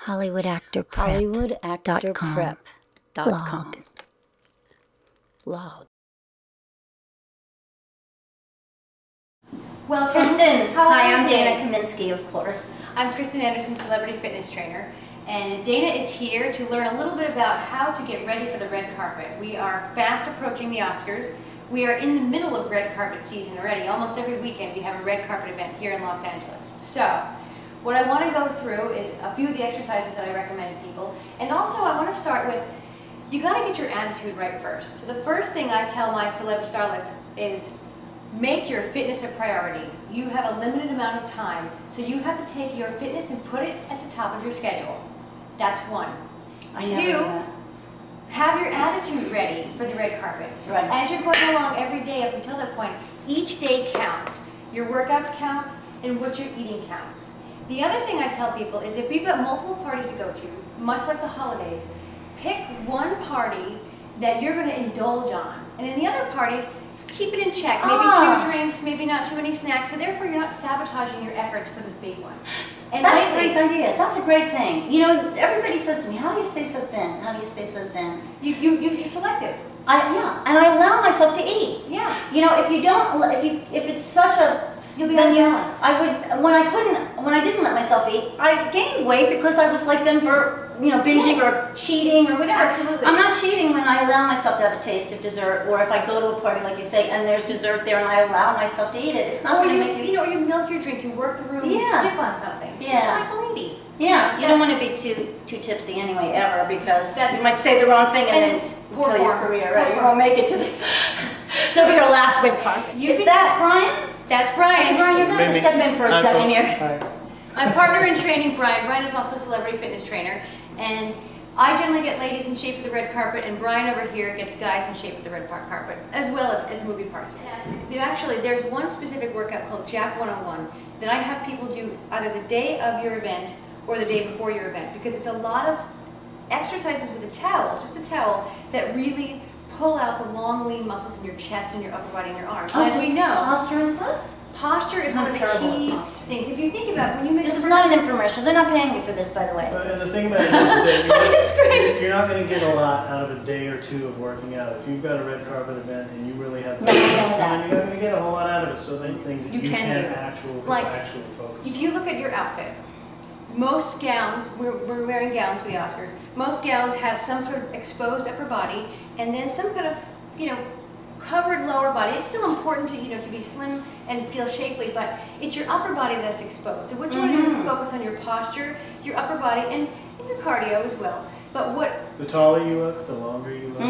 HollywoodActorPrep.com. Well, Kristen, hi, I'm Dana Kaminski, of course. I'm Kristen Anderson, celebrity fitness trainer, and Dana is here to learn a little bit about how to get ready for the red carpet. We are fast approaching the Oscars. We are in the middle of red carpet season already. Almost every weekend we have a red carpet event here in Los Angeles. So, what I want to go through is a few of the exercises that I recommend to people, and also I want to start with, you got to get your attitude right first. So the first thing I tell my celebrity starlets is, make your fitness a priority. You have a limited amount of time, so you have to take your fitness and put it at the top of your schedule. That's one. Two, have your attitude ready for the red carpet. Right. As you're going along every day up until that point, each day counts. Your workouts count, and what you're eating counts. The other thing I tell people is if you've got multiple parties to go to, much like the holidays, pick one party that you're going to indulge on. And in the other parties, keep it in check. Maybe 2 drinks, maybe not too many snacks, so therefore you're not sabotaging your efforts for the big one. And that's a great idea. That's a great thing. You know, everybody says to me, how do you stay so thin? How do you stay so thin? You're selective. Yeah, and I allow myself to eat. Yeah. You know, if you don't, if it's such a, you'll be on balance. I would, when I didn't let myself eat, I gained weight because I was like then, binging or cheating or whatever. Absolutely. I'm not cheating when I allow myself to have a taste of dessert, or if I go to a party like you say and there's dessert there and I allow myself to eat it. It's not going to make you know, you milk your drink, you work the room, you sip on something. Yeah. Like a lady. Yeah, you don't want to be too tipsy anyway, ever, because you might say the wrong thing and then kill your career, right? You won't make it to the... So be your last red carpet. Is that Brian? That's Brian. Hey, Brian, you're going to have to step in for a second here. Hi. My partner in training, Brian. Brian is also a celebrity fitness trainer, and I generally get ladies in shape for the red carpet, and Brian over here gets guys in shape for the red carpet, as well as movie parts. Actually, there's one specific workout called Jack 101 that I have people do either the day of your event or the day before your event, because it's a lot of exercises with a towel, just a towel, that really pull out the long, lean muscles in your chest and your upper body and your arms. As we know, posture and stuff? Posture is one of the key things. If you think about when you make this is not an infomercial. They're not paying me for this, by the way. And the thing about it is that it's great. You're not going to get a lot out of a day or two of working out. If you've got a red carpet event and you really have time, you're not going to get a whole lot out of it. So those things that you can actually focus. If you look at your outfit, most gowns, we're wearing gowns for the Oscars, most gowns have some sort of exposed upper body and then some kind of, covered lower body. It's still important to, to be slim and feel shapely, but it's your upper body that's exposed. So what you want to do is focus on your posture, your upper body, and your cardio as well. But the taller you look, the longer you look.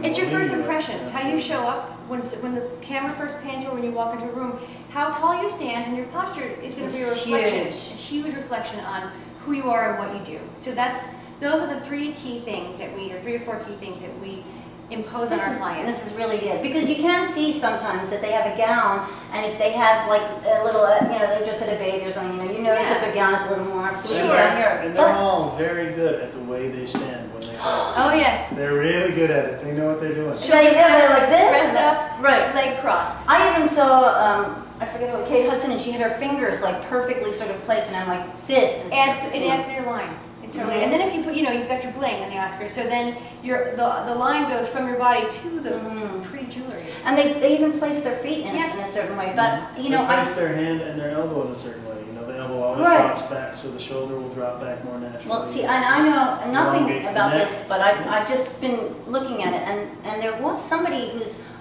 It's your first impression. How you show up when the camera first pans you or when you walk into a room. How tall you stand and your posture is going to be a reflection, a huge reflection on who you are and what you do. So those are the 3 key things that or 3 or 4 key things that we impose on our clients. This is really good, because you can see sometimes that they have a gown, and if they have like a little, they just had a baby or something, you notice that their gown is a little more fluid down here. And they're all very good at the way they stand when they first Oh yes. They're really good at it. They know what they're doing. Shoulders like this, breast up, leg crossed. I even saw, I forget what, Kate Hudson, and she had her fingers like perfectly sort of placed, and I'm like, this is... It adds to your line. Totally. And then if you put, you've got your bling in the Oscars, so then the line goes from your body to the pretty jewelry. And they even place their feet in it in a certain way. But they place their hand and their elbow in a certain way. The elbow always drops back, so the shoulder will drop back more naturally. Well, see, and I know nothing about this, but I've just been looking at it, and there was somebody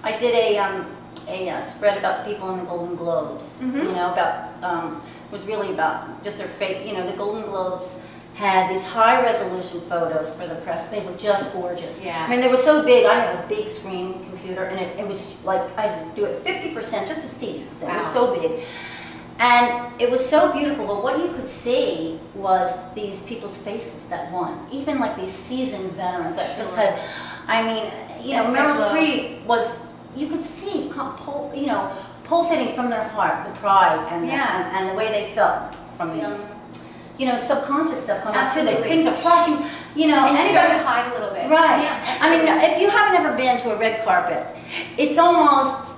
I did a spread about the people in the Golden Globes. Was really about just their face. The Golden Globes had these high-resolution photos for the press. They were just gorgeous. Yeah. I mean, they were so big. I have a big screen computer, and it was like I had to do it 50% just to see. It was so big. And it was so beautiful, but what you could see was these people's faces that won. Even like these seasoned veterans that just had, Meryl Streep was, you could see, pulsating from their heart, the pride and the way they felt from the subconscious stuff coming out too. Things are flashing, and you start to hide a little bit. Right. Yeah, I mean, if you haven't ever been to a red carpet, it's almost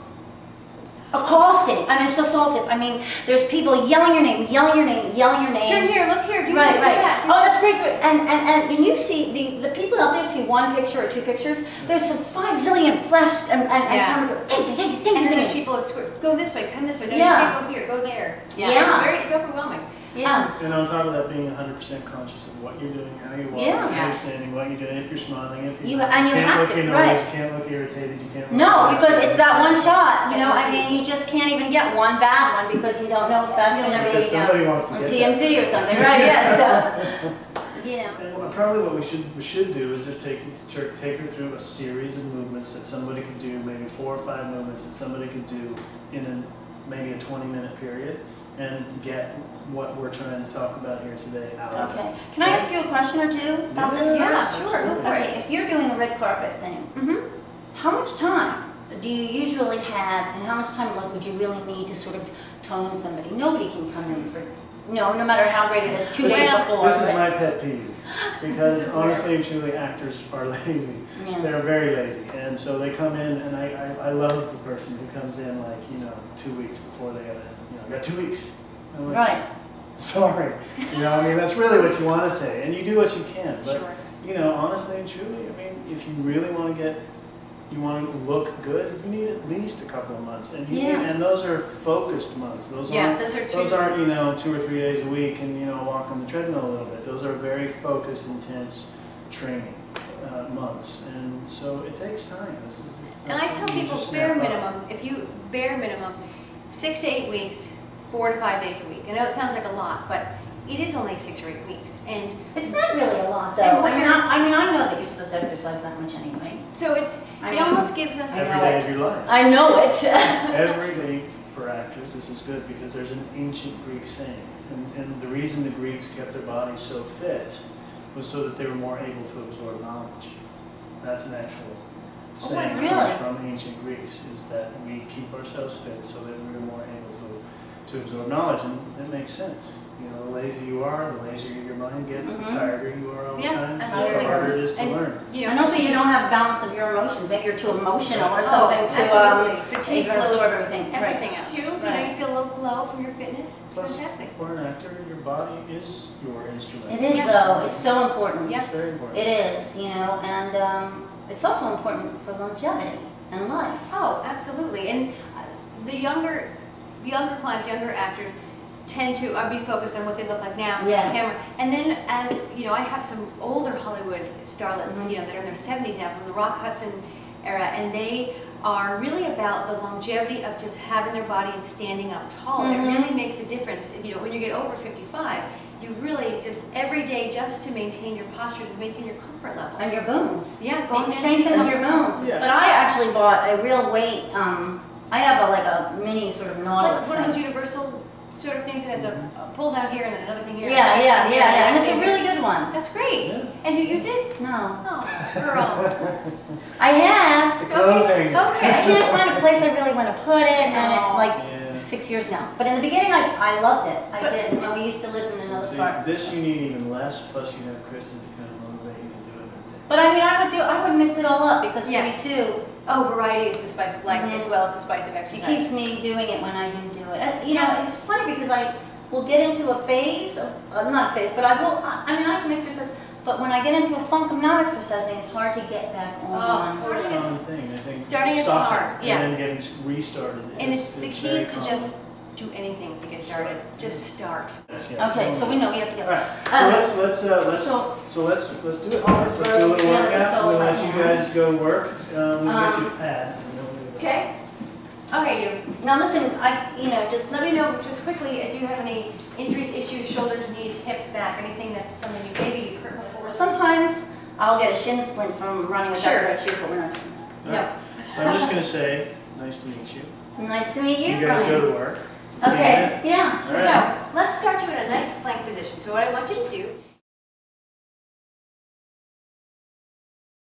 accosting. I mean, it's so assaultive. I mean, there's people yelling your name, yelling your name, yelling your name. Turn here, look here, do this, do that. Oh, that's that's great. And you see, the people out there see one picture or two pictures. There's some 5 zillion flash and camera. And then there's people that go this way, come this way. No, you can't go here, go there. It's overwhelming. Yeah. And on top of that, being 100% conscious of what you're doing, how you walk, understanding what you're doing, if you're smiling, if you're and you can't have look to, annoyed, you can't look irritated, you can't look because it's that one shot. You know, I mean, you just can't even get one bad one because you don't know if that's going to be somebody wants to on get TMZ or something, right? Yeah. So, And probably what we should do is just take her through a series of movements that somebody could do, maybe 4 or 5 movements that somebody could do in maybe a 20-minute period, and get what we're trying to talk about here today out of it. Okay. Can I ask you a question or two about this? Yeah, sure. Go for it. If you're doing the red carpet thing, how much time do you usually have, and how much time would you really need to sort of tone somebody? Nobody can come in for, no matter how great it is, 2 days before. This is my pet peeve, because honestly and truly, actors are lazy. Yeah. They're very lazy, and so they come in, and I love the person who comes in like 2 weeks before they got 2 weeks. I'm like, right. Sorry, I mean that's really what you want to say, and you do what you can. But Sure. Honestly and truly, I mean, if you really want to look good, you need at least a couple of months, and and those are focused months. Those aren't 2 or 3 days a week and walk on the treadmill a little bit. Those are very focused, intense training months, and so it takes time. And I tell people bare minimum, 6 to 8 weeks, 4 to 5 days a week. I know it sounds like a lot, but it is only 6 or 8 weeks, and it's not really a lot though. I know that you're supposed to exercise that much anyway. So it almost gives us every day of your life. I know it. Every day for actors, this is good because there's an ancient Greek saying, and the reason the Greeks kept their bodies so fit was so that they were more able to absorb knowledge. That's an actual saying from ancient Greeks, is that we keep ourselves fit so that we're more able to absorb knowledge, and it makes sense. The lazier you are, the lazier your mind gets, the tireder you are all the time, the harder it is to learn. And also you don't have balance of your emotions. Maybe you're too emotional or something to fatigue, absorb everything. Everything else. Too, you feel a little glow from your fitness. It's fantastic. For an actor, your body is your instrument. It is though. It's so important. It's very important. It is, and it's also important for longevity and life. Oh, absolutely. And the younger clients, younger actors, tend to be focused on what they look like now on the camera. And then as, I have some older Hollywood starlets, that are in their 70s now, from the Rock Hudson era, and they are really about the longevity of just having their body and standing up tall. It really makes a difference. When you get over 55, you really just every day, just to maintain your posture, to maintain your comfort level. And your bones. Yeah, bone density. Strengthens your bones. Yeah. But I actually bought a real weight, I have a mini sort of Nautilus. One of those universal sort of things that has a pull down here and then another thing here. Yeah. And it's a really good one. That's great. Yeah. And do you use it? No. Oh, girl. I have. It's a closing. Okay. I can't find a place I really want to put it, and it's like 6 years now. But in the beginning, I loved it. I did. When we used to live in another part. This you need even less. Plus, you have Kristen to kind of motivate you to do it. But I mean, I would mix it all up because for me too. Oh, variety is the spice of life as well as the spice of exercise. It keeps me doing it when I do it. And, it's funny because I will get into a phase of, not a phase, but I can exercise, but when I get into a funk of not exercising, it's hard to get back on. Oh, totally. It's a common thing. I think starting is hard. Yeah. And then getting restarted. And the key is to just do anything to get started. Just start. Okay, so we know we have to get right. So let's do it. Let's do a little workout. We'll let you guys go work. We'll get you a pad. Okay. Okay, you. Now listen, just let me know just quickly. Do you have any injuries, issues, shoulders, knees, hips, back, anything that's something maybe you've hurt before? Sometimes I'll get a shin splint from running with red shoes, but we're not doing that. No. I'm just going to say, nice to meet you. Nice to meet you. You guys go to work. Okay. Yeah. So let's start you in a nice plank position. So what I want you to do